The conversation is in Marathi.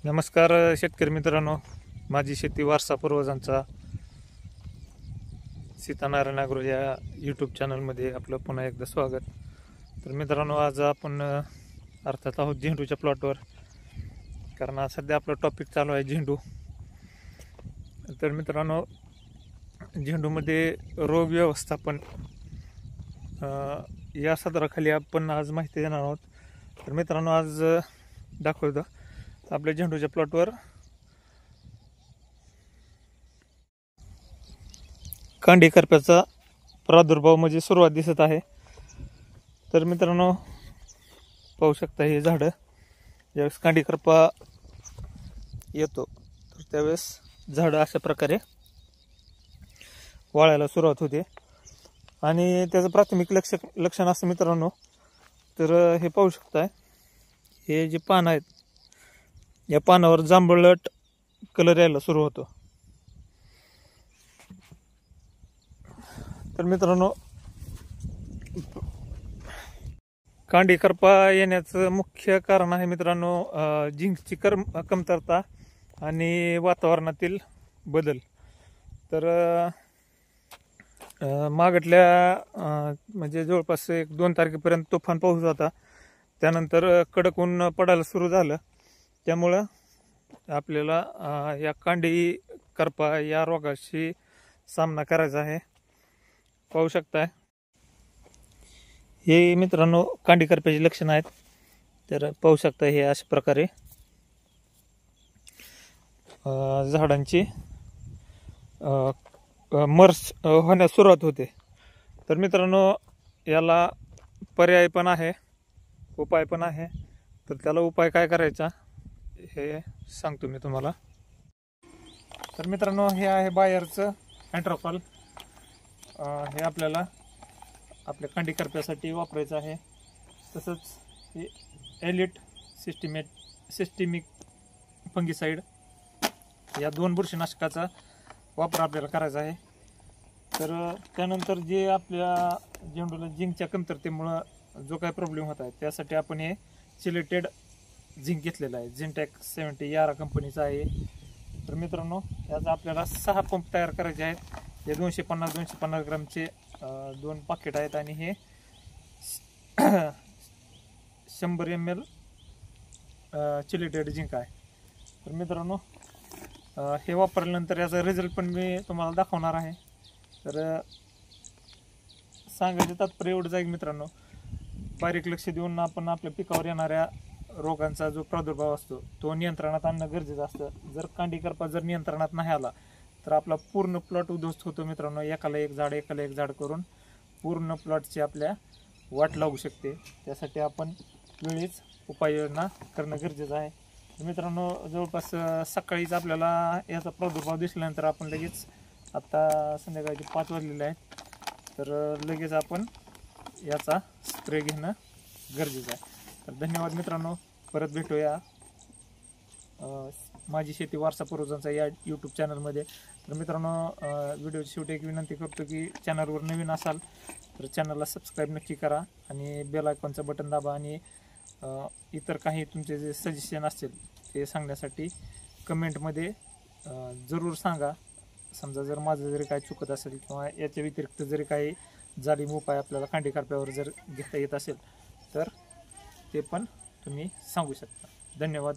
नमस्कार शेतकरी मित्रांनो, माझी शेती वारसा पूर्वजांचा सीतानारायण ॲग्रो या यूट्यूब चॅनलमध्ये आपलं पुन्हा एकदा स्वागत. तर मित्रांनो, आज आपण अर्थात आहोत झेंडूच्या प्लॉटवर, कारण आज सध्या आपलं टॉपिक चालू आहे झेंडू. तर मित्रांनो, झेंडूमध्ये रोग व्यवस्थापन या सदराखाली आपण आज माहिती देणार आहोत. तर मित्रांनो, आज दाखवतो आपल्या झेंडूच्या प्लॉटवर कांडी करप्याचा प्रादुर्भाव म्हणजे सुरुवात दिसत आहे. तर मित्रांनो, पाहू शकता हे झाडं ज्यावेळेस कांडी करपा येतो तर त्यावेळेस झाडं अशा प्रकारे वाळायला सुरुवात होते. आणि त्याचं प्राथमिक लक्षण असं मित्रांनो, तर हे पाहू शकताय, हे जे पान आहेत या पानावर जांभळट कलर यायला सुरू होतो. तर मित्रांनो, कांडी करपा येण्याचं मुख्य कारण आहे मित्रांनो झिंकची कमतरता आणि वातावरणातील बदल. तर मागटल्या म्हणजे जवळपास 1-2 तारखेपर्यंत तुफान पाऊस होता. त्यानंतर कडक ऊन पडायला सुरू झालं. त्यामुळं आपल्याला या कांडी करपा या रोगाशी सामना करायचा आहे. पाहू शकताय, हे मित्रांनो कांडी करप्याची लक्षणं आहेत. तर पाहू शकता, हे अशा प्रकारे झाडांची मर्स होण्यास सुरुवात होते. तर मित्रांनो, याला पर्याय पण आहे, उपाय पण आहे. तर त्याला उपाय काय करायचा हे सांगतो मी तुम्हाला. तर मित्रांनो, हे आहे बायरचं अँट्रोफॉल. हे आपल्याला आपल्या कांडी करप्यासाठी वापरायचं आहे. तसंच हे एलिट सिस्टिमिक फंगिसाइड या 2 बुरशीनाशकाचा वापर आपल्याला करायचा आहे. तर त्यानंतर जे आपल्या झेंडूला झिंकच्या कमतरतेमुळं जो काही प्रॉब्लेम होत आहे त्यासाठी आपण हे चिलेटेड झिंक घेतलेला आहे. झिंटॅक 70 यारा कंपनीचा आहे. तर मित्रांनो, याचा आपल्याला 6 पंप तयार करायचे आहेत. हे 250 ग्रामचे 2 पाकिट आहेत आणि हे 100 ml चिलेटेड झिंक आहे. तर मित्रांनो, हे वापरल्यानंतर याचा रिझल्ट पण मी तुम्हाला दाखवणार आहे. तर सांगायचं तात्पर्य एवढंच आहे मित्रांनो, बारीक लक्ष देऊन आपण आपल्या पिकावर येणाऱ्या रोगांचा जो प्रादुर्भाव असतो तो नियंत्रणात आणणं गरजेचं असतं. जर कांडी करपा जर नियंत्रणात नाही आला तर आपला पूर्ण प्लॉट उद्ध्वस्त होतो मित्रांनो. एकाला एक झाड करून पूर्ण प्लॉटची आपल्या वाट लागू शकते. त्यासाठी आपण वेळीच उपाययोजना करणं गरजेचं आहे. मित्रांनो, जवळपास सकाळीच आपल्याला याचा प्रादुर्भाव दिसल्यानंतर आपण लगेच, आता संध्याकाळचे 5 वाजलेले आहेत, तर लगेच आपण याचा स्प्रे घेणं गरजेचं आहे. तर धन्यवाद मित्रांनो, परत भेटूया माझी शेती वारसा पूर्वजांचा या यूट्यूब चॅनलमध्ये. तर मित्रांनो, व्हिडिओची शेवटी एक विनंती करतो की चॅनलवर नवीन असाल तर चॅनलला सबस्क्राईब नक्की करा आणि बेल आयकॉनचं बटन दाबा. आणि इतर काही तुमचे जे सजेशन असतील ते सांगण्यासाठी कमेंटमध्ये जरूर सांगा. समजा जर माझं जरी काही चुकत असेल किंवा याच्या व्यतिरिक्त जरी काही जालिम उपाय आपल्याला कांडी करप्यावर जर घेता येत असेल तर ते पण तुम्ही सांगू शकता. धन्यवाद.